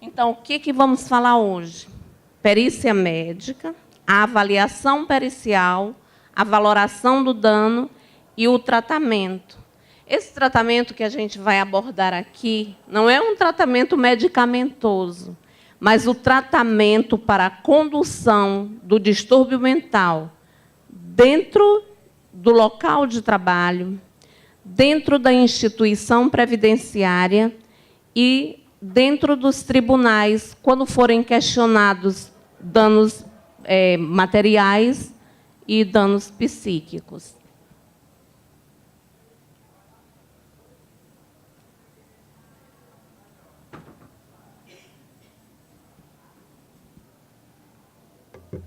Então, o que vamos falar hoje? Perícia médica, a avaliação pericial, a valoração do dano e o tratamento. Esse tratamento que a gente vai abordar aqui não é um tratamento medicamentoso, mas o tratamento para a condução do distúrbio mental dentro do local de trabalho, dentro da instituição previdenciária e dentro dos tribunais, quando forem questionados danos materiais e danos psíquicos.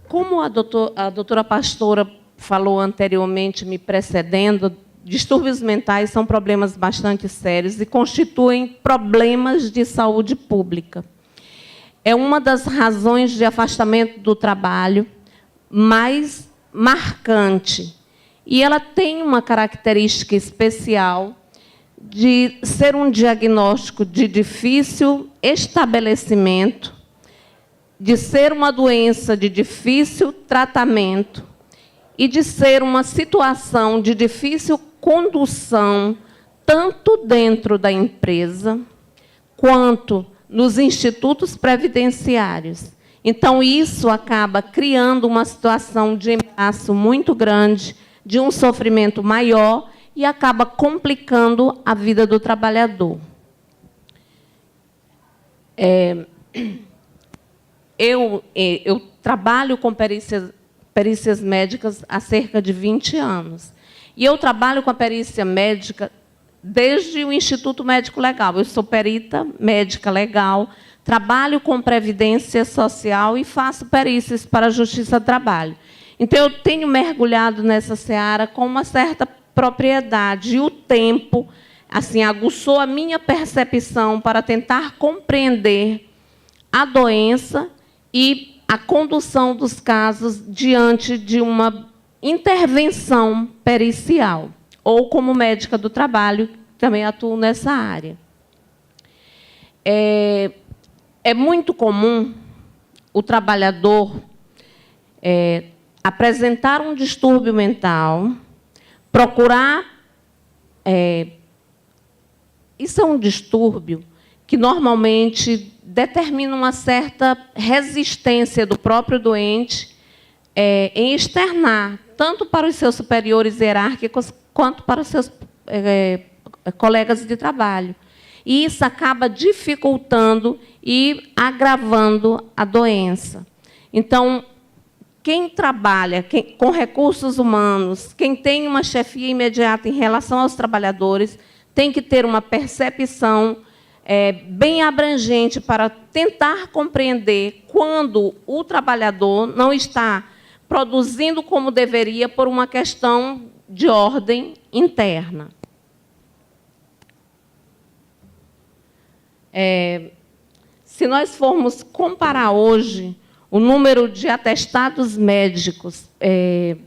Como a doutora Pastora falou anteriormente, me precedendo, distúrbios mentais são problemas bastante sérios e constituem problemas de saúde pública. É uma das razões de afastamento do trabalho mais marcante. E ela tem uma característica especial de ser um diagnóstico de difícil estabelecimento, de ser uma doença de difícil tratamento e de ser uma situação de difícil condução, tanto dentro da empresa, quanto nos institutos previdenciários. Então, isso acaba criando uma situação de embaraço muito grande, de um sofrimento maior, e acaba complicando a vida do trabalhador. Eu trabalho com perícias médicas há cerca de 20 anos. E eu trabalho com a perícia médica desde o Instituto Médico Legal. Eu sou perita médica legal, trabalho com previdência social e faço perícias para a Justiça do Trabalho. Então, eu tenho mergulhado nessa seara com uma certa propriedade. E o tempo assim, aguçou a minha percepção para tentar compreender a doença e a condução dos casos diante de uma intervenção pericial, ou como médica do trabalho, também atuo nessa área. É muito comum o trabalhador apresentar um distúrbio mental, procurar... isso é um distúrbio que, normalmente, determina uma certa resistência do próprio doente em externar, tanto para os seus superiores hierárquicos, quanto para os seus colegas de trabalho. E isso acaba dificultando e agravando a doença. Então, quem trabalha com recursos humanos, quem tem uma chefia imediata em relação aos trabalhadores, tem que ter uma percepção bem abrangente para tentar compreender quando o trabalhador não está produzindo como deveria por uma questão de ordem interna. Se nós formos comparar hoje o número de atestados médicos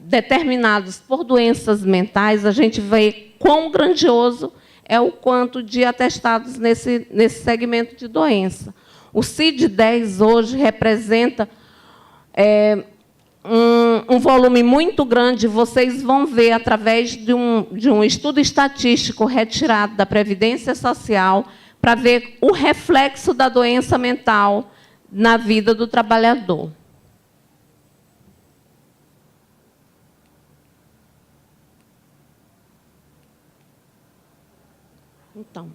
determinados por doenças mentais, a gente vê quão grandioso é o quanto de atestados nesse segmento de doença. O CID-10 hoje representa um volume muito grande. Vocês vão ver, através de um estudo estatístico retirado da Previdência Social, para ver o reflexo da doença mental na vida do trabalhador. Então,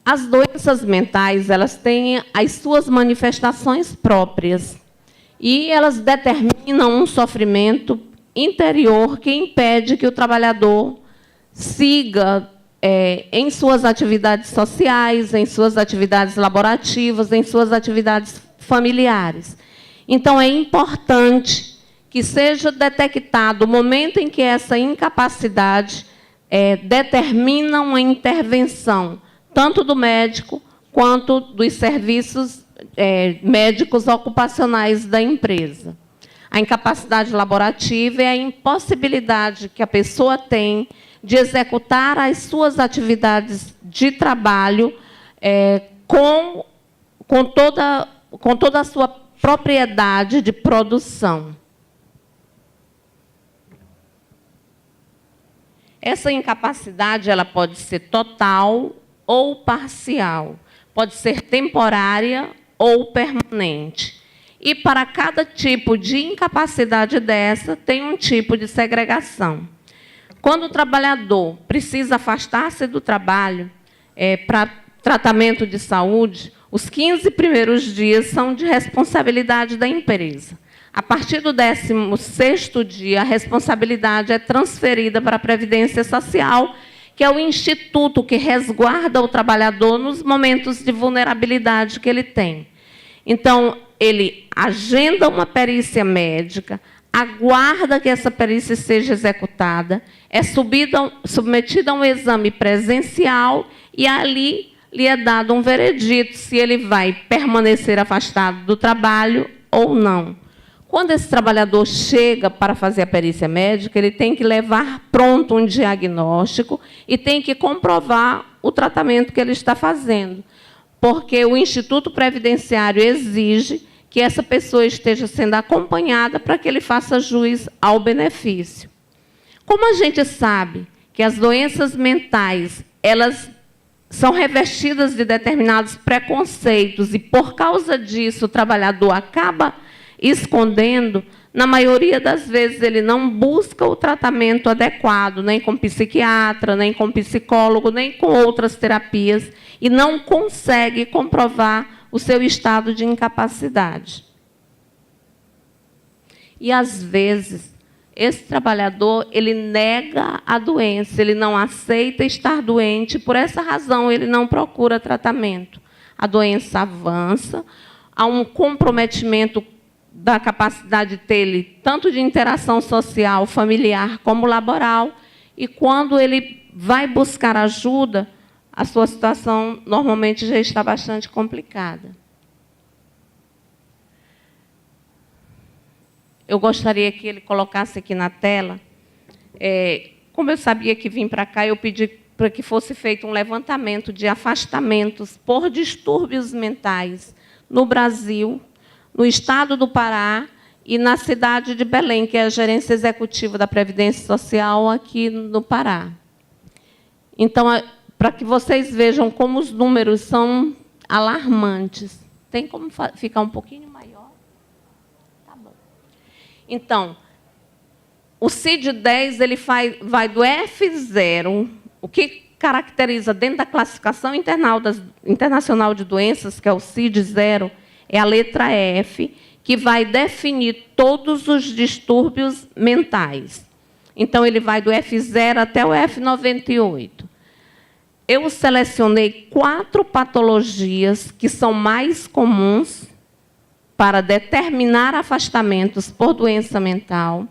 as doenças mentais, elas têm as suas manifestações próprias e elas determinam um sofrimento interior que impede que o trabalhador siga em suas atividades sociais, em suas atividades laborativas, em suas atividades familiares. Então, é importante que seja detectado o momento em que essa incapacidade determinam a intervenção tanto do médico quanto dos serviços médicos ocupacionais da empresa. A incapacidade laborativa é a impossibilidade que a pessoa tem de executar as suas atividades de trabalho com toda a sua propriedade de produção. Essa incapacidade ela pode ser total ou parcial, pode ser temporária ou permanente. E para cada tipo de incapacidade dessa, tem um tipo de segregação. Quando o trabalhador precisa afastar-se do trabalho para tratamento de saúde, os 15 primeiros dias são de responsabilidade da empresa. A partir do 16º dia, a responsabilidade é transferida para a Previdência Social, que é o instituto que resguarda o trabalhador nos momentos de vulnerabilidade que ele tem. Então, ele agenda uma perícia médica, aguarda que essa perícia seja executada, é submetida a um exame presencial e ali lhe é dado um veredito se ele vai permanecer afastado do trabalho ou não. Quando esse trabalhador chega para fazer a perícia médica, ele tem que levar pronto um diagnóstico e tem que comprovar o tratamento que ele está fazendo, porque o Instituto Previdenciário exige que essa pessoa esteja sendo acompanhada para que ele faça jus ao benefício. Como a gente sabe que as doenças mentais, elas são revestidas de determinados preconceitos e, por causa disso, o trabalhador acaba escondendo, na maioria das vezes ele não busca o tratamento adequado, nem com psiquiatra, nem com psicólogo, nem com outras terapias, e não consegue comprovar o seu estado de incapacidade. E, às vezes, esse trabalhador ele nega a doença, ele não aceita estar doente, por essa razão ele não procura tratamento. A doença avança, há um comprometimento da capacidade dele, tanto de interação social, familiar, como laboral, e quando ele vai buscar ajuda, a sua situação normalmente já está bastante complicada. Eu gostaria que ele colocasse aqui na tela, como eu sabia que vim para cá, eu pedi para que fosse feito um levantamento de afastamentos por distúrbios mentais no Brasil, no estado do Pará e na cidade de Belém, que é a gerência executiva da Previdência Social aqui no Pará. Então, para que vocês vejam como os números são alarmantes. Tem como ficar um pouquinho maior? Tá bom. Então, o CID-10 ele vai do F0, o que caracteriza dentro da classificação internacional de doenças, que é o CID-0, é a letra F, que vai definir todos os distúrbios mentais. Então, ele vai do F0 até o F98. Eu selecionei 4 patologias que são mais comuns para determinar afastamentos por doença mental.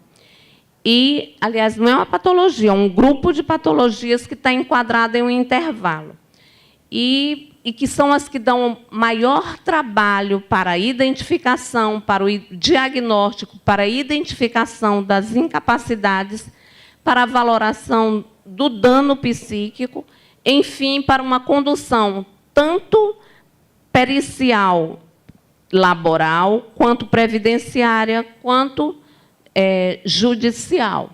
E, aliás, não é uma patologia, é um grupo de patologias que está enquadrado em um intervalo. E que são as que dão maior trabalho para a identificação, para o diagnóstico, para a identificação das incapacidades, para a valoração do dano psíquico, enfim, para uma condução tanto pericial, laboral, quanto previdenciária, quanto judicial.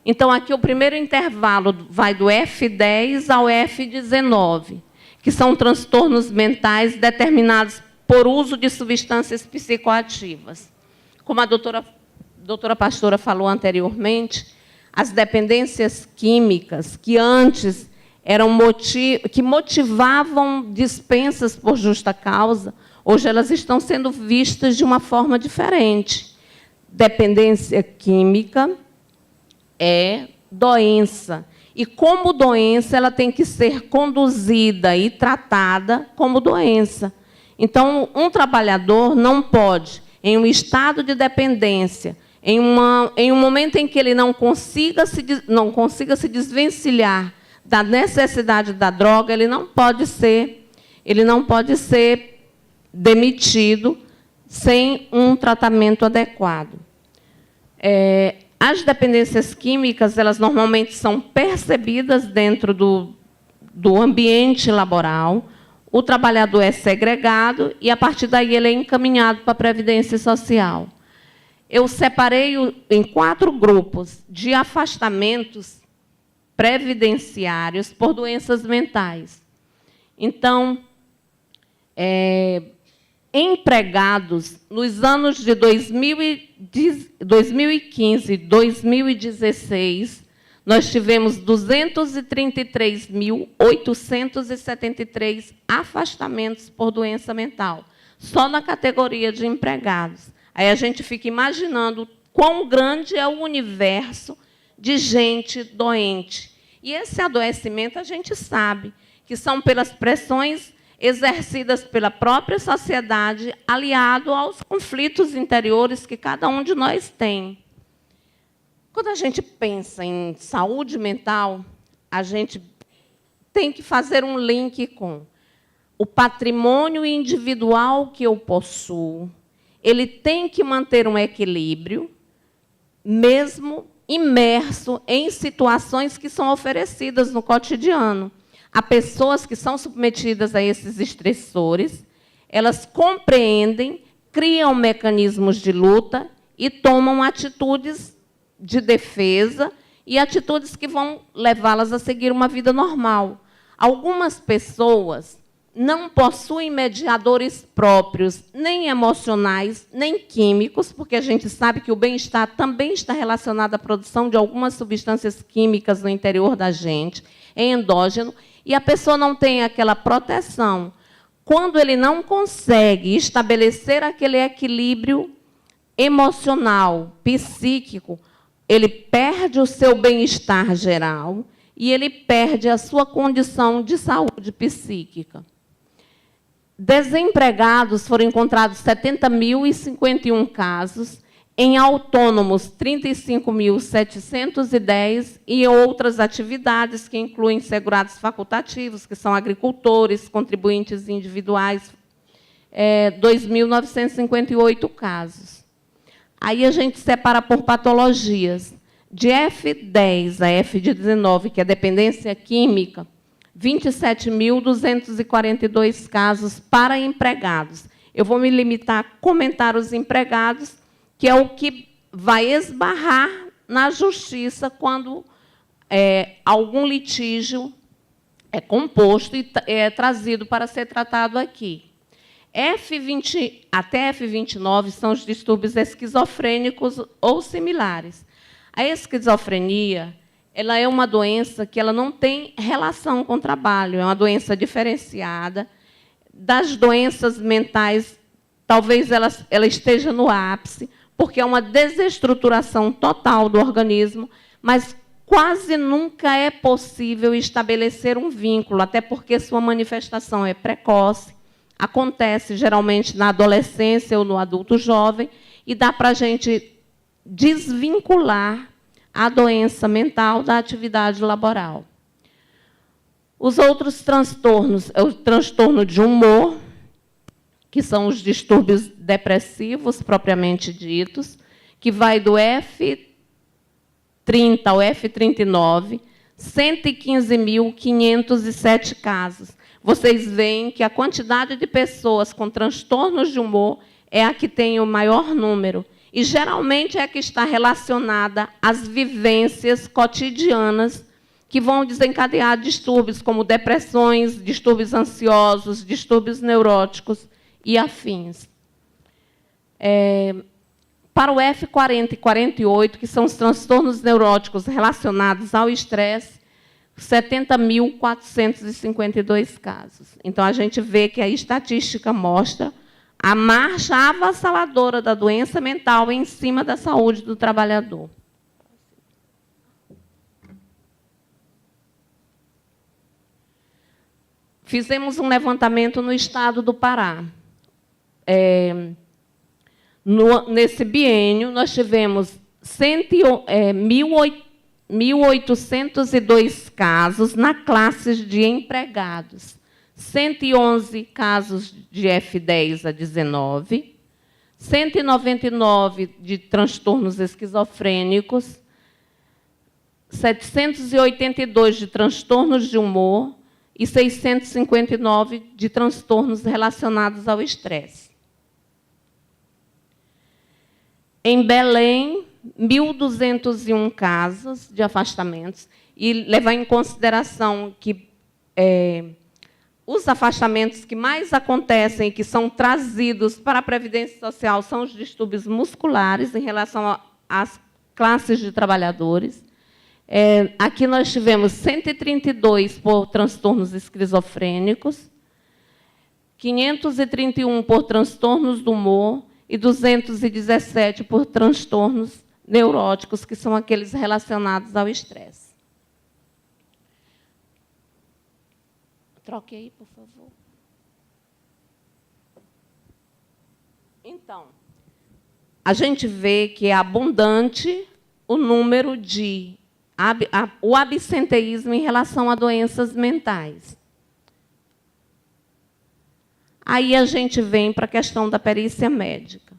Então, aqui o primeiro intervalo vai do F10 ao F19, que são transtornos mentais determinados por uso de substâncias psicoativas. Como a doutora Pastora falou anteriormente, as dependências químicas, que antes que motivavam dispensas por justa causa, hoje elas estão sendo vistas de uma forma diferente. Dependência química é doença. E, como doença, ela tem que ser conduzida e tratada como doença. Então, um trabalhador não pode, em um estado de dependência, em um momento em que ele não consiga se desvencilhar da necessidade da droga, ele não pode ser demitido sem um tratamento adequado. As dependências químicas, elas normalmente são percebidas dentro do ambiente laboral, o trabalhador é segregado e, a partir daí, ele é encaminhado para a Previdência Social. Eu separei em 4 grupos de afastamentos previdenciários por doenças mentais. Então, empregados, nos anos de 2015 e 2016, nós tivemos 233.873 afastamentos por doença mental, só na categoria de empregados. Aí a gente fica imaginando quão grande é o universo de gente doente. E esse adoecimento a gente sabe que são pelas pressões exercidas pela própria sociedade, aliado aos conflitos interiores que cada um de nós tem. Quando a gente pensa em saúde mental, a gente tem que fazer um link com o patrimônio individual que eu possuo. Ele tem que manter um equilíbrio, mesmo imerso em situações que são oferecidas no cotidiano. Há pessoas que são submetidas a esses estressores, elas compreendem, criam mecanismos de luta e tomam atitudes de defesa e atitudes que vão levá-las a seguir uma vida normal. Algumas pessoas não possuem mediadores próprios, nem emocionais, nem químicos, porque a gente sabe que o bem-estar também está relacionado à produção de algumas substâncias químicas no interior da gente, é endógeno, e a pessoa não tem aquela proteção. Quando ele não consegue estabelecer aquele equilíbrio emocional, psíquico, ele perde o seu bem-estar geral e ele perde a sua condição de saúde psíquica. Desempregados foram encontrados 70.051 casos, em autônomos 35.710 e outras atividades que incluem segurados facultativos, que são agricultores, contribuintes individuais, 2.958 casos. Aí a gente separa por patologias. De F10 a F19, que é dependência química, 27.242 casos para empregados. Eu vou me limitar a comentar os empregados, que é o que vai esbarrar na justiça quando algum litígio é composto e é trazido para ser tratado aqui. F20 até F29 são os distúrbios esquizofrênicos ou similares. A esquizofrenia, ela é uma doença que ela não tem relação com o trabalho, é uma doença diferenciada. Das doenças mentais, talvez ela esteja no ápice, porque é uma desestruturação total do organismo, mas quase nunca é possível estabelecer um vínculo, até porque sua manifestação é precoce, acontece geralmente na adolescência ou no adulto jovem, e dá para a gente desvincular a doença mental da atividade laboral. Os outros transtornos, é o transtorno de humor, que são os distúrbios depressivos, propriamente ditos, que vai do F30 ao F39, 115.507 casos. Vocês veem que a quantidade de pessoas com transtornos de humor é a que tem o maior número, e geralmente é a que está relacionada às vivências cotidianas que vão desencadear distúrbios como depressões, distúrbios ansiosos, distúrbios neuróticos e afins. Para o F40 e 48, que são os transtornos neuróticos relacionados ao estresse, 70.452 casos. Então, a gente vê que a estatística mostra a marcha avassaladora da doença mental em cima da saúde do trabalhador. Fizemos um levantamento no estado do Pará. Nesse biênio, nós tivemos 1.802 casos na classe de empregados, 111 casos de F10 a 19, 199 de transtornos esquizofrênicos, 782 de transtornos de humor e 659 de transtornos relacionados ao estresse. Em Belém, 1.201 casos de afastamentos, e levar em consideração que os afastamentos que mais acontecem e que são trazidos para a Previdência Social são os distúrbios musculares em relação às classes de trabalhadores. Aqui nós tivemos 132 por transtornos esquizofrênicos, 531 por transtornos do humor e 217 por transtornos neuróticos, que são aqueles relacionados ao estresse. Troque aí, por favor. Então, a gente vê que é abundante o número de o absenteísmo em relação a doenças mentais. Aí a gente vem para a questão da perícia médica.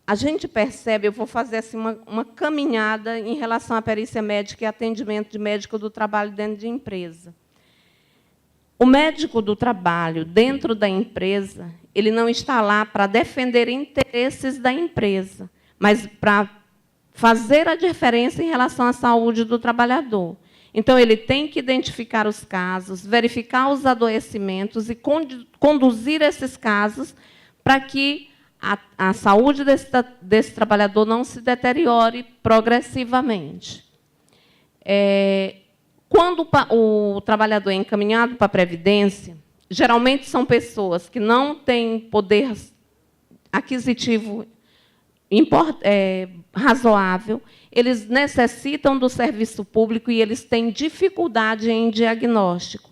A gente percebe, eu vou fazer assim, uma caminhada em relação à perícia médica e atendimento de médico do trabalho dentro de empresa. O médico do trabalho, dentro da empresa, ele não está lá para defender interesses da empresa, mas para fazer a diferença em relação à saúde do trabalhador. Então, ele tem que identificar os casos, verificar os adoecimentos e conduzir esses casos para que a saúde desse trabalhador não se deteriore progressivamente. Quando o trabalhador é encaminhado para a Previdência, geralmente são pessoas que não têm poder aquisitivo razoável, eles necessitam do serviço público e eles têm dificuldade em diagnóstico.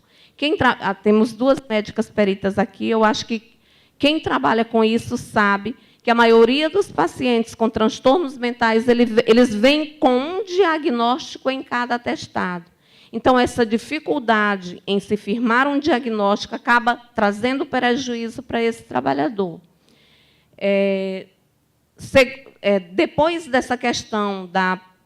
Temos duas médicas peritas aqui, eu acho que quem trabalha com isso sabe que a maioria dos pacientes com transtornos mentais, eles vêm com um diagnóstico em cada atestado. Então, essa dificuldade em se firmar um diagnóstico acaba trazendo prejuízo para esse trabalhador. Depois dessa questão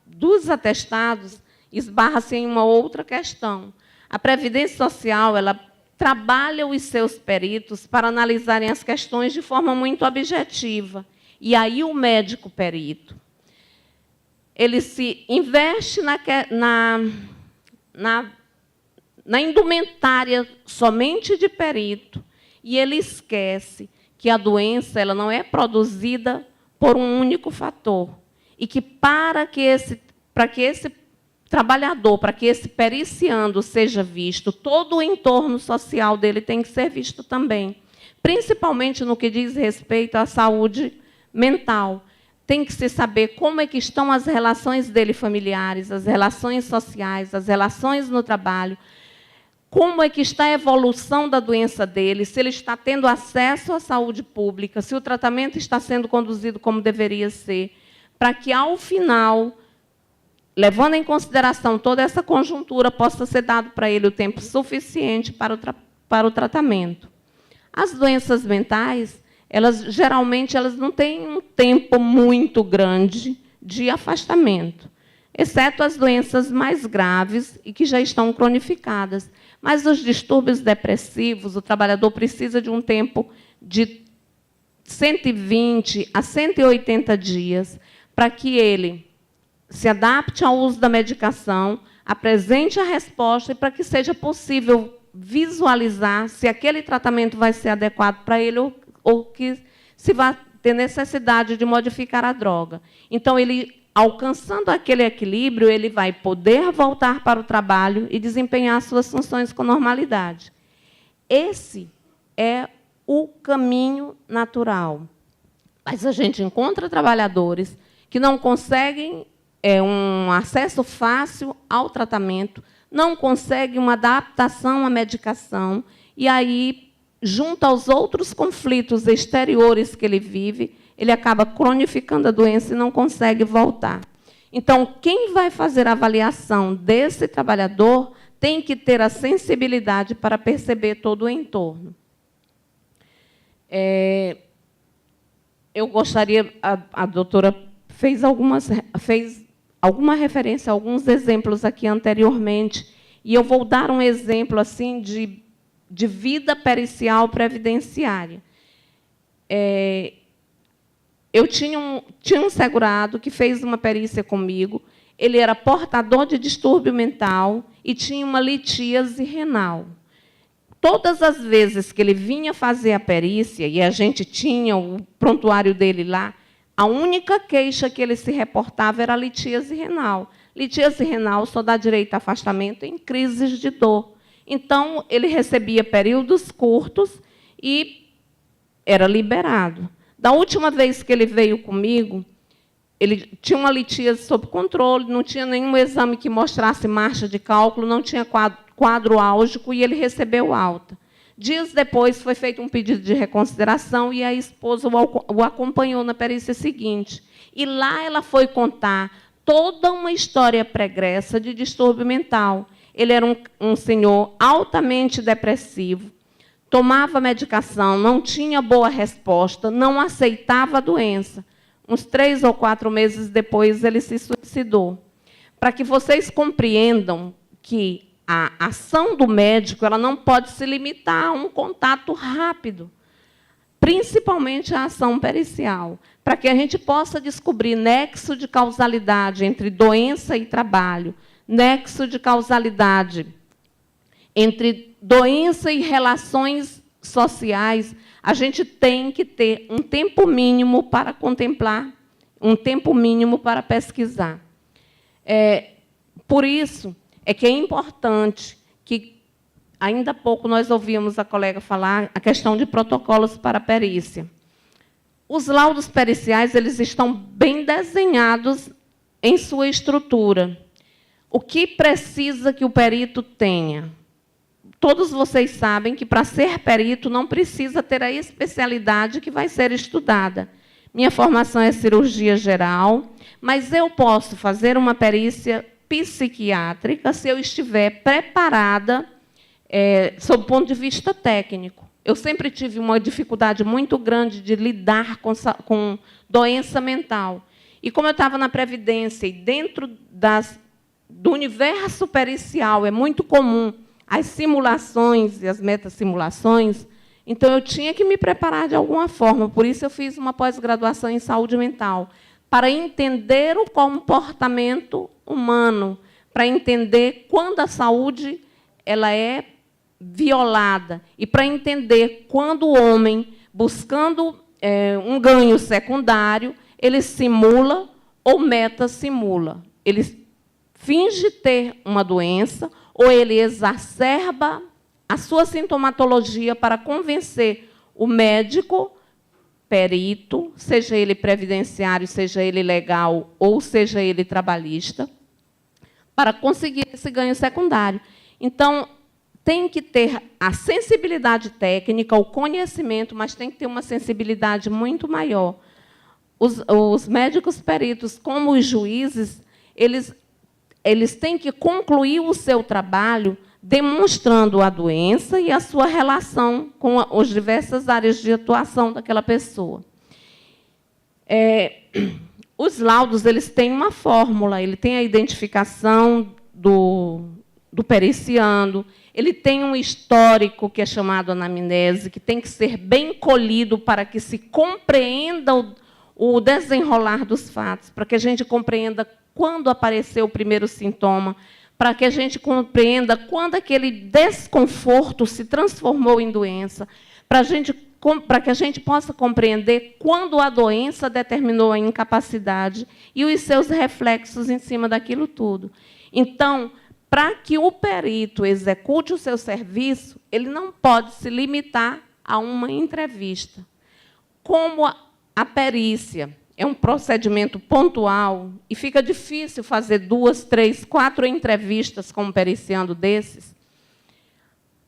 dos atestados, esbarra-se em uma outra questão. A Previdência Social ela trabalha os seus peritos para analisarem as questões de forma muito objetiva. E aí o médico perito, ele se investe na indumentária somente de perito, e ele esquece que a doença ela não é produzida por um único fator, e que para que esse trabalhador, para que esse periciando seja visto, todo o entorno social dele tem que ser visto também, principalmente no que diz respeito à saúde mental. Tem que se saber como é que estão as relações dele familiares, as relações sociais, as relações no trabalho, como é que está a evolução da doença dele, se ele está tendo acesso à saúde pública, se o tratamento está sendo conduzido como deveria ser, para que, ao final, levando em consideração toda essa conjuntura, possa ser dado para ele o tempo suficiente para o tratamento. As doenças mentais, geralmente não têm um tempo muito grande de afastamento, exceto as doenças mais graves e que já estão cronificadas. Mas os distúrbios depressivos, o trabalhador precisa de um tempo de 120 a 180 dias para que ele se adapte ao uso da medicação, apresente a resposta e para que seja possível visualizar se aquele tratamento vai ser adequado para ele ou que se vai ter necessidade de modificar a droga. Então, ele, alcançando aquele equilíbrio, ele vai poder voltar para o trabalho e desempenhar suas funções com normalidade. Esse é o caminho natural. Mas a gente encontra trabalhadores que não conseguem um acesso fácil ao tratamento, não conseguem uma adaptação à medicação, e aí junto aos outros conflitos exteriores que ele vive, ele acaba cronificando a doença e não consegue voltar. Então, quem vai fazer a avaliação desse trabalhador tem que ter a sensibilidade para perceber todo o entorno. Eu gostaria, a doutora fez alguma referência a alguns exemplos aqui anteriormente, e eu vou dar um exemplo assim de vida pericial previdenciária. Eu tinha um segurado que fez uma perícia comigo, ele era portador de distúrbio mental e tinha uma litíase renal. Todas as vezes que ele vinha fazer a perícia, e a gente tinha o prontuário dele lá, a única queixa que ele se reportava era a litíase renal. Litíase renal só dá direito a afastamento em crises de dor. Então, ele recebia períodos curtos e era liberado. Da última vez que ele veio comigo, ele tinha uma litíase sob controle, não tinha nenhum exame que mostrasse marcha de cálculo, não tinha quadro álgico e ele recebeu alta. Dias depois, foi feito um pedido de reconsideração e a esposa o acompanhou na perícia seguinte. E lá ela foi contar toda uma história pregressa de distúrbio mental. Ele era um senhor altamente depressivo, tomava medicação, não tinha boa resposta, não aceitava a doença. Uns 3 ou 4 meses depois, ele se suicidou. Para que vocês compreendam que a ação do médico ela não pode se limitar a um contato rápido, principalmente a ação pericial, para que a gente possa descobrir nexo de causalidade entre doença e trabalho, nexo de causalidade entre doença e relações sociais. A gente tem que ter um tempo mínimo para contemplar, um tempo mínimo para pesquisar. Por isso é que é importante que, ainda há pouco, nós ouvimos a colega falar a questão de protocolos para a perícia. Os laudos periciais eles estão bem desenhados em sua estrutura. O que precisa que o perito tenha? Todos vocês sabem que, para ser perito, não precisa ter a especialidade que vai ser estudada. Minha formação é cirurgia geral, mas eu posso fazer uma perícia psiquiátrica se eu estiver preparada sob o ponto de vista técnico. Eu sempre tive uma dificuldade muito grande de lidar com doença mental. E como eu estava na Previdência e dentro do universo pericial é muito comum as simulações e as metasimulações, então eu tinha que me preparar de alguma forma. Por isso eu fiz uma pós-graduação em saúde mental, para entender o comportamento humano, para entender quando a saúde ela é violada e para entender quando o homem, buscando um ganho secundário, ele simula ou metasimula. Ele finge ter uma doença ou ele exacerba a sua sintomatologia para convencer o médico, perito, seja ele previdenciário, seja ele legal ou seja ele trabalhista, para conseguir esse ganho secundário. Então, tem que ter a sensibilidade técnica, o conhecimento, mas tem que ter uma sensibilidade muito maior. Os médicos peritos, como os juízes, eles têm que concluir o seu trabalho demonstrando a doença e a sua relação com as diversas áreas de atuação daquela pessoa. Os laudos eles têm uma fórmula, ele tem a identificação do periciando, ele tem um histórico que é chamado anamnese, que tem que ser bem colhido para que se compreenda o desenrolar dos fatos, para que a gente compreenda quando apareceu o primeiro sintoma, para que a gente compreenda quando aquele desconforto se transformou em doença, para que a gente possa compreender quando a doença determinou a incapacidade e os seus reflexos em cima daquilo tudo. Então, para que o perito execute o seu serviço, ele não pode se limitar a uma entrevista. Como a perícia é um procedimento pontual e fica difícil fazer 2, 3, 4 entrevistas com um periciando desses,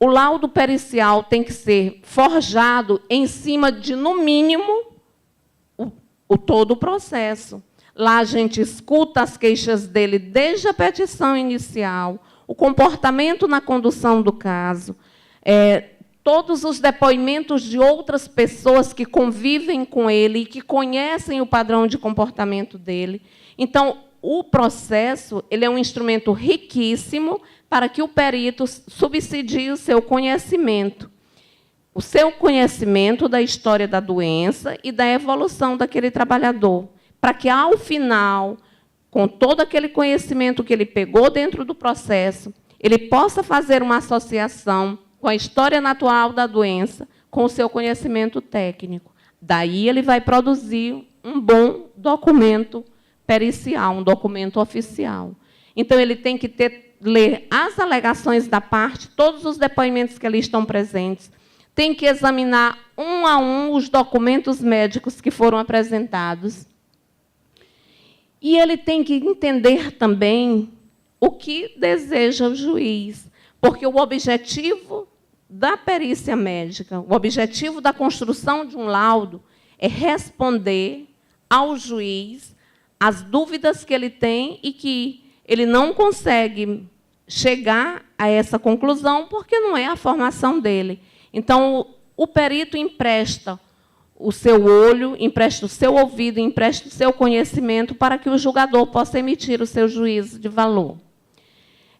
O laudo pericial tem que ser forjado em cima de, no mínimo, todo o processo. Lá a gente escuta as queixas dele desde a petição inicial, o comportamento na condução do caso, todos os depoimentos de outras pessoas que convivem com ele e que conhecem o padrão de comportamento dele. Então, o processo ele é um instrumento riquíssimo para que o perito subsidie o seu conhecimento da história da doença e da evolução daquele trabalhador, para que, ao final, com todo aquele conhecimento que ele pegou dentro do processo, ele possa fazer uma associação com a história natural da doença, com o seu conhecimento técnico. Daí ele vai produzir um bom documento pericial, um documento oficial. Então, ele tem que ler as alegações da parte, todos os depoimentos que ali estão presentes, tem que examinar um a um os documentos médicos que foram apresentados. E ele tem que entender também o que deseja o juiz, porque o objetivo da perícia médica, o objetivo da construção de um laudo é responder ao juiz as dúvidas que ele tem e que ele não consegue chegar a essa conclusão porque não é a formação dele. Então, o perito empresta o seu olho, empresta o seu ouvido, empresta o seu conhecimento para que o julgador possa emitir o seu juízo de valor.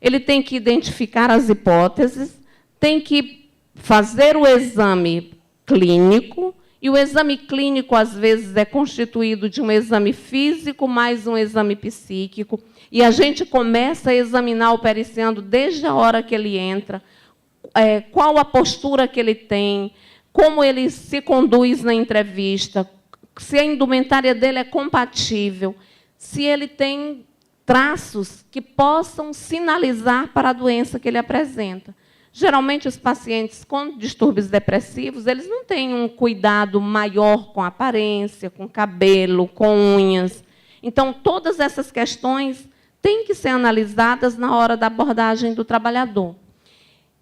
Ele tem que identificar as hipóteses, tem que fazer o exame clínico, e o exame clínico, às vezes, é constituído de um exame físico mais um exame psíquico, e a gente começa a examinar o periciando desde a hora que ele entra, qual a postura que ele tem, como ele se conduz na entrevista, se a indumentária dele é compatível, se ele tem traços que possam sinalizar para a doença que ele apresenta. Geralmente, os pacientes com distúrbios depressivos, eles não têm um cuidado maior com a aparência, com cabelo, com unhas. Então, todas essas questões têm que ser analisadas na hora da abordagem do trabalhador.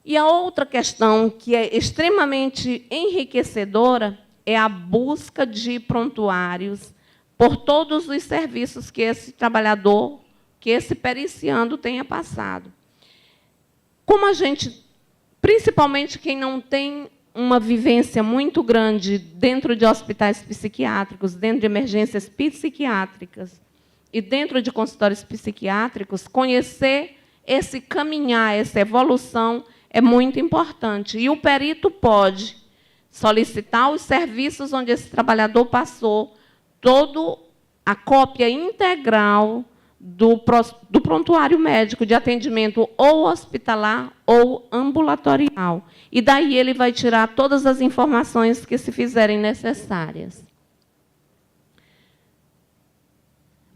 E a outra questão que é extremamente enriquecedora é a busca de prontuários por todos os serviços que esse trabalhador, que esse periciando tenha passado. Como a gente, principalmente quem não tem uma vivência muito grande dentro de hospitais psiquiátricos, dentro de emergências psiquiátricas e dentro de consultórios psiquiátricos, conhecer esse caminhar, essa evolução, é muito importante. E o perito pode solicitar os serviços onde esse trabalhador passou, toda a cópia integral do prontuário médico de atendimento ou hospitalar ou ambulatorial. E daí ele vai tirar todas as informações que se fizerem necessárias.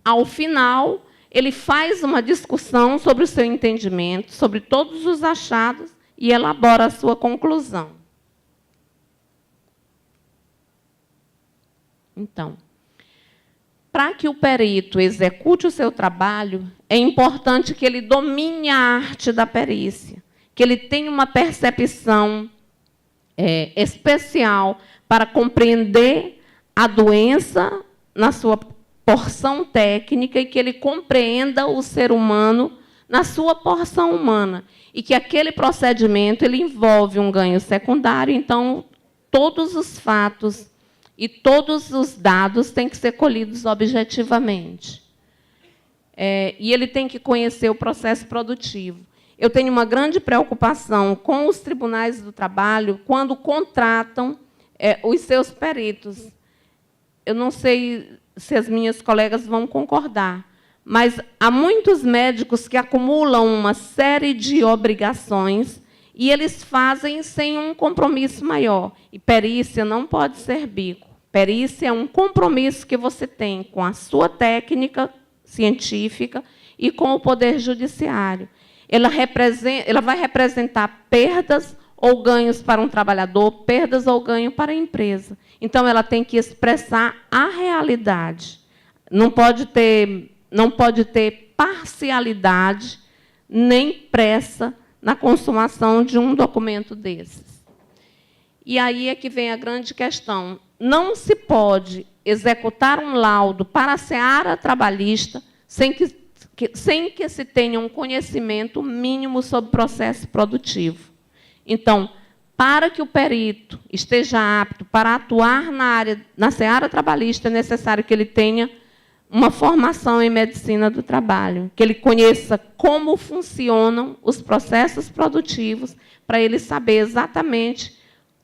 Ao final, ele faz uma discussão sobre o seu entendimento, sobre todos os achados, e elabora a sua conclusão. Então, para que o perito execute o seu trabalho, é importante que ele domine a arte da perícia, que ele tenha uma percepção especial para compreender a doença na sua porção técnica e que ele compreenda o ser humano na sua porção humana, e que aquele procedimento ele envolve um ganho secundário, então, todos os fatos e todos os dados têm que ser colhidos objetivamente. E ele tem que conhecer o processo produtivo. Eu tenho uma grande preocupação com os tribunais do trabalho quando contratam os seus peritos. Eu não sei se as minhas colegas vão concordar, mas há muitos médicos que acumulam uma série de obrigações e eles fazem sem um compromisso maior. E perícia não pode ser bico. Perícia é um compromisso que você tem com a sua técnica científica e com o Poder Judiciário. Ela vai representar perdas ou ganhos para um trabalhador, perdas ou ganho para a empresa. Então, ela tem que expressar a realidade. Não pode ter parcialidade nem pressa na consumação de um documento desses. E aí é que vem a grande questão. Não se pode executar um laudo para a seara trabalhista sem que se tenha um conhecimento mínimo sobre o processo produtivo. Então, para que o perito esteja apto para atuar na seara trabalhista, é necessário que ele tenha uma formação em medicina do trabalho, que ele conheça como funcionam os processos produtivos, para ele saber exatamente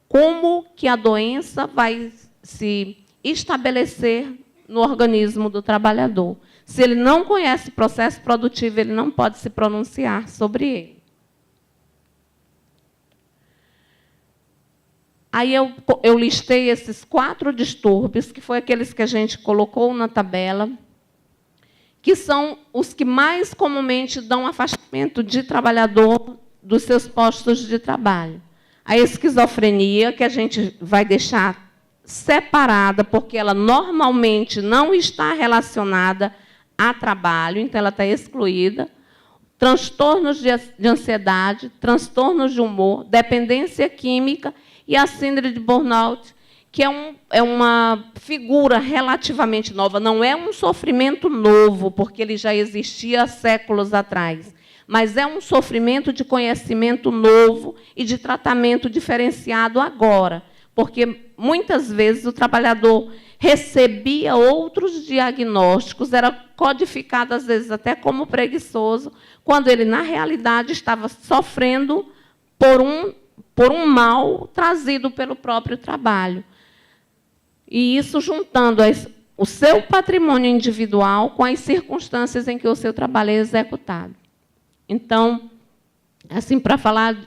como que a doença vai se estabelecer no organismo do trabalhador. Se ele não conhece o processo produtivo, ele não pode se pronunciar sobre ele. Aí eu listei esses 4 distúrbios, que foi aqueles que a gente colocou na tabela, que são os que mais comumente dão afastamento de trabalhador dos seus postos de trabalho. A esquizofrenia, que a gente vai deixar separada, porque ela normalmente não está relacionada a trabalho, então ela está excluída. Transtornos de ansiedade, transtornos de humor, dependência química e a síndrome de burnout, que é uma figura relativamente nova, não é um sofrimento novo, porque ele já existia há séculos atrás, mas é um sofrimento de conhecimento novo e de tratamento diferenciado agora, porque muitas vezes o trabalhador recebia outros diagnósticos, era codificado, às vezes, até como preguiçoso, quando ele, na realidade, estava sofrendo por um mal trazido pelo próprio trabalho. E isso juntando o seu patrimônio individual com as circunstâncias em que o seu trabalho é executado. Então, assim, para falar,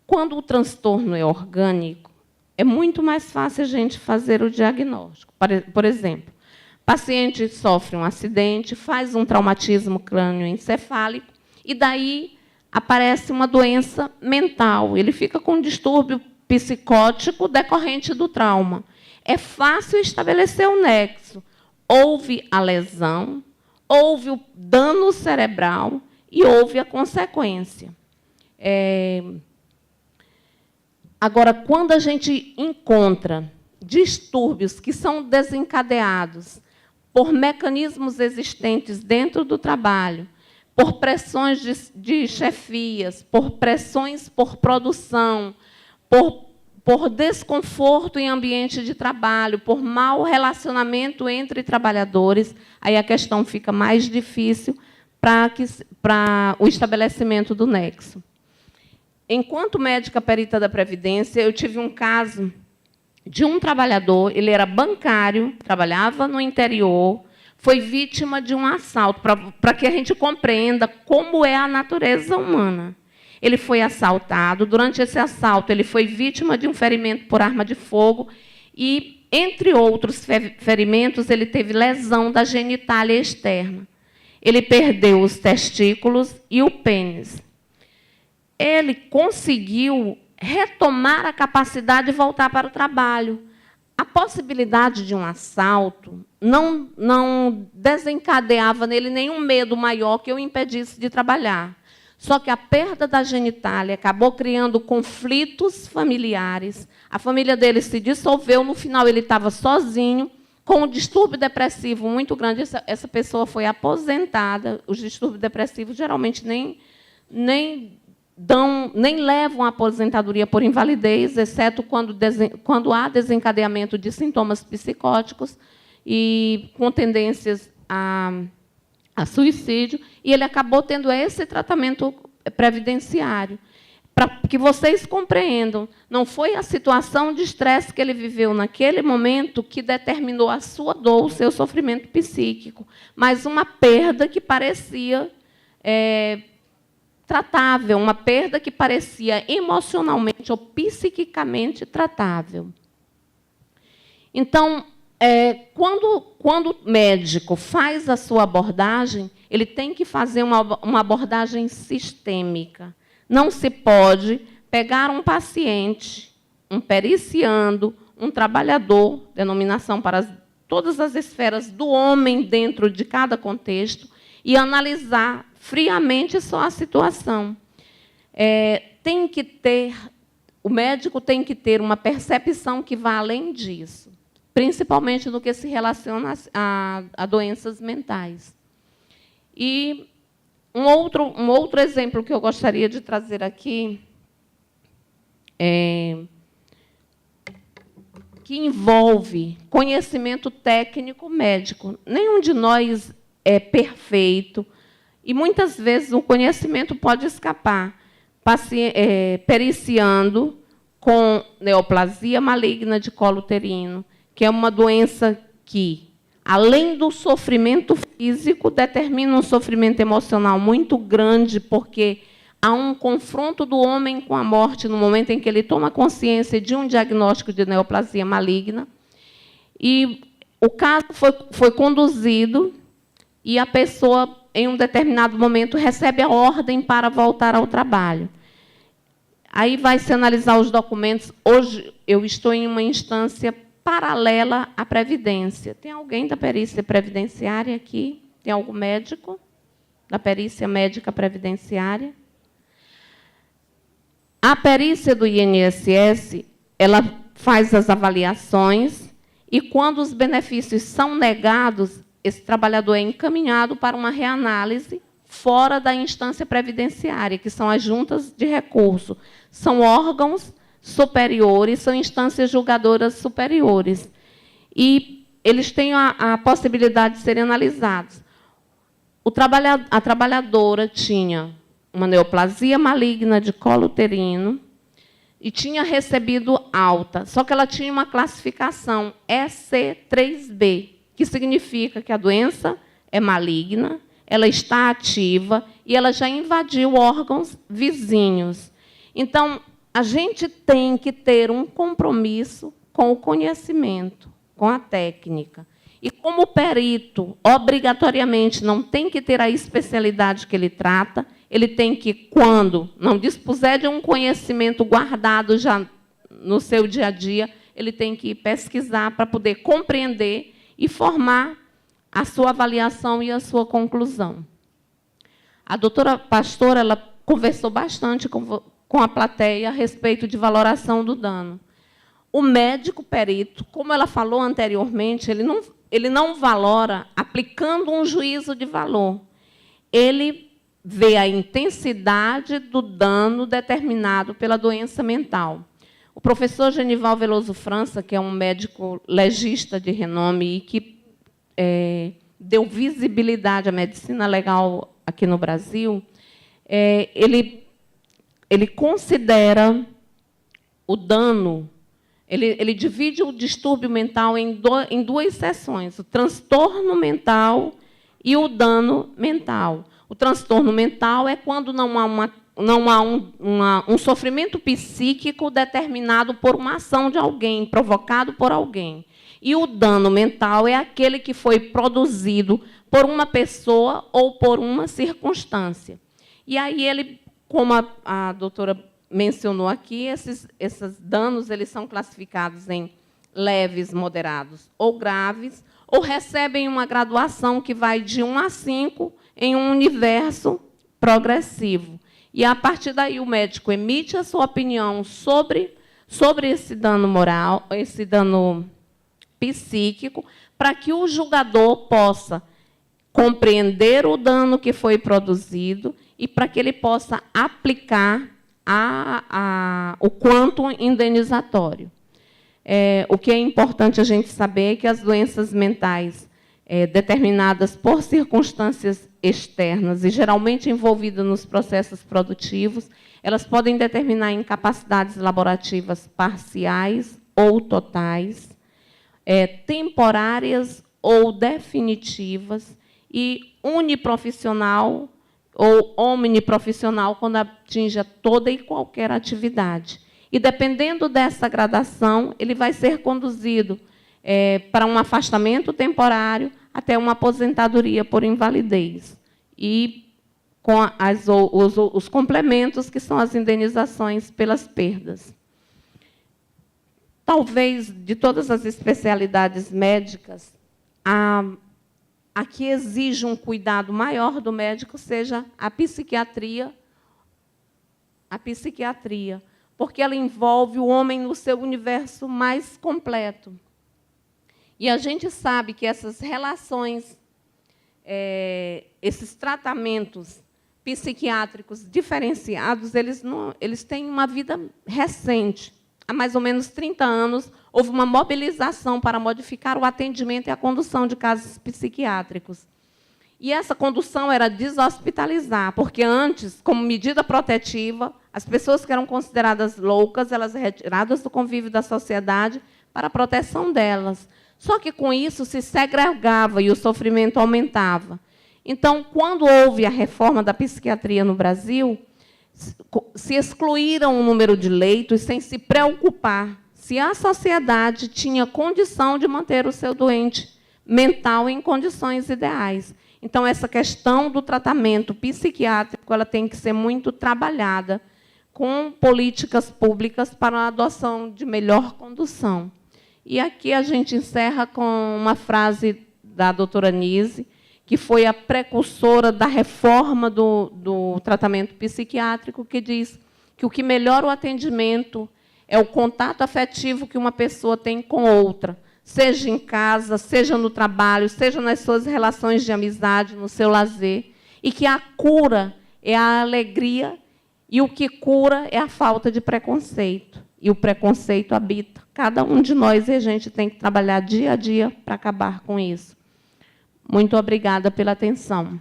quando o transtorno é orgânico, é muito mais fácil a gente fazer o diagnóstico. Por exemplo, o paciente sofre um acidente, faz um traumatismo crânioencefálico, e daí aparece uma doença mental. Ele fica com um distúrbio psicótico decorrente do trauma. É fácil estabelecer o nexo. Houve a lesão, houve o dano cerebral e houve a consequência. Agora, quando a gente encontra distúrbios que são desencadeados por mecanismos existentes dentro do trabalho, por pressões de chefias, por pressões por produção, por desconforto em ambiente de trabalho, por mau relacionamento entre trabalhadores, aí a questão fica mais difícil para o estabelecimento do nexo. Enquanto médica perita da Previdência, eu tive um caso de um trabalhador, ele era bancário, trabalhava no interior, foi vítima de um assalto, para que a gente compreenda como é a natureza humana. Ele foi assaltado, durante esse assalto ele foi vítima de um ferimento por arma de fogo e, entre outros ferimentos, ele teve lesão da genitália externa. Ele perdeu os testículos e o pênis. Ele conseguiu retomar a capacidade de voltar para o trabalho. A possibilidade de um assalto não desencadeava nele nenhum medo maior que o impedisse de trabalhar. Só que a perda da genitália acabou criando conflitos familiares. A família dele se dissolveu, no final ele estava sozinho, com um distúrbio depressivo muito grande. Essa pessoa foi aposentada. Os distúrbios depressivos geralmente nem levam à aposentadoria por invalidez, exceto quando há desencadeamento de sintomas psicóticos e com tendências a suicídio, e ele acabou tendo esse tratamento previdenciário. Para que vocês compreendam, não foi a situação de estresse que ele viveu naquele momento que determinou a sua dor, o seu sofrimento psíquico, mas uma perda que parecia tratável, uma perda que parecia emocionalmente ou psiquicamente tratável. Então, quando o médico faz a sua abordagem, ele tem que fazer uma abordagem sistêmica. Não se pode pegar um paciente, um periciando, um trabalhador, denominação para todas as esferas do homem dentro de cada contexto, e analisar friamente só a situação. tem que ter, o médico tem que ter uma percepção que vá além disso, principalmente no que se relaciona a doenças mentais. E um outro exemplo que eu gostaria de trazer aqui, que envolve conhecimento técnico médico. Nenhum de nós é perfeito, e muitas vezes o conhecimento pode escapar, periciando com neoplasia maligna de colo uterino, que é uma doença que, além do sofrimento físico, determina um sofrimento emocional muito grande, porque há um confronto do homem com a morte no momento em que ele toma consciência de um diagnóstico de neoplasia maligna. E o caso foi conduzido e a pessoa, em um determinado momento, recebe a ordem para voltar ao trabalho. Aí vai-se analisar os documentos. Hoje, eu estou em uma instância paralela à Previdência. Tem alguém da perícia previdenciária aqui? Tem algum médico da perícia médica previdenciária? A perícia do INSS, ela faz as avaliações e, quando os benefícios são negados, esse trabalhador é encaminhado para uma reanálise fora da instância previdenciária, que são as juntas de recurso. São órgãos superiores, são instâncias julgadoras superiores. E eles têm a possibilidade de serem analisados. A trabalhadora tinha uma neoplasia maligna de colo uterino e tinha recebido alta, só que ela tinha uma classificação EC3B, que significa que a doença é maligna, ela está ativa e ela já invadiu órgãos vizinhos. Então, a gente tem que ter um compromisso com o conhecimento, com a técnica. E, como perito, obrigatoriamente, não tem que ter a especialidade que ele trata, ele tem que, quando não dispuser de um conhecimento guardado já no seu dia a dia, ele tem que pesquisar para poder compreender e formar a sua avaliação e a sua conclusão. A doutora Pastora, ela conversou bastante com a plateia a respeito de valoração do dano. O médico perito, como ela falou anteriormente, ele não valora aplicando um juízo de valor. Ele vê a intensidade do dano determinado pela doença mental. O professor Genival Veloso França, que é um médico legista de renome e que deu visibilidade à medicina legal aqui no Brasil, ele considera o dano, ele divide o distúrbio mental em duas seções, o transtorno mental e o dano mental. O transtorno mental é quando não há um sofrimento psíquico determinado por uma ação de alguém, provocado por alguém. E o dano mental é aquele que foi produzido por uma pessoa ou por uma circunstância. E aí ele, como a doutora mencionou aqui, esses danos eles são classificados em leves, moderados ou graves, ou recebem uma graduação que vai de 1 a 5 em um universo progressivo. E, a partir daí, o médico emite a sua opinião sobre esse dano moral, esse dano psíquico, para que o julgador possa compreender o dano que foi produzido e para que ele possa aplicar o quanto indenizatório. O que é importante a gente saber é que as doenças mentais determinadas por circunstâncias externas e geralmente envolvidas nos processos produtivos, elas podem determinar incapacidades laborativas parciais ou totais, temporárias ou definitivas, e uniprofissional ou omniprofissional, quando atinja toda e qualquer atividade. E, dependendo dessa gradação, ele vai ser conduzido para um afastamento temporário até uma aposentadoria por invalidez. E com os complementos, que são as indenizações pelas perdas. Talvez, de todas as especialidades médicas, a que exige um cuidado maior do médico seja a psiquiatria a psiquiatria, porque ela envolve o homem no seu universo mais completo. E a gente sabe que essas relações, esses tratamentos psiquiátricos diferenciados, eles têm uma vida recente. Há mais ou menos 30 anos, houve uma mobilização para modificar o atendimento e a condução de casos psiquiátricos. E essa condução era deshospitalizar, porque antes, como medida protetiva, as pessoas que eram consideradas loucas, elas eram retiradas do convívio da sociedade para a proteção delas. Só que, com isso, se segregava e o sofrimento aumentava. Então, quando houve a reforma da psiquiatria no Brasil, se excluíram o número de leitos sem se preocupar se a sociedade tinha condição de manter o seu doente mental em condições ideais. Então, essa questão do tratamento psiquiátrico ela tem que ser muito trabalhada com políticas públicas para a adoção de melhor condução. E aqui a gente encerra com uma frase da doutora Nise, que foi a precursora da reforma do tratamento psiquiátrico, que diz que o que melhora o atendimento é o contato afetivo que uma pessoa tem com outra, seja em casa, seja no trabalho, seja nas suas relações de amizade, no seu lazer, e que a cura é a alegria e o que cura é a falta de preconceito. E o preconceito habita cada um de nós e a gente tem que trabalhar dia a dia para acabar com isso. Muito obrigada pela atenção.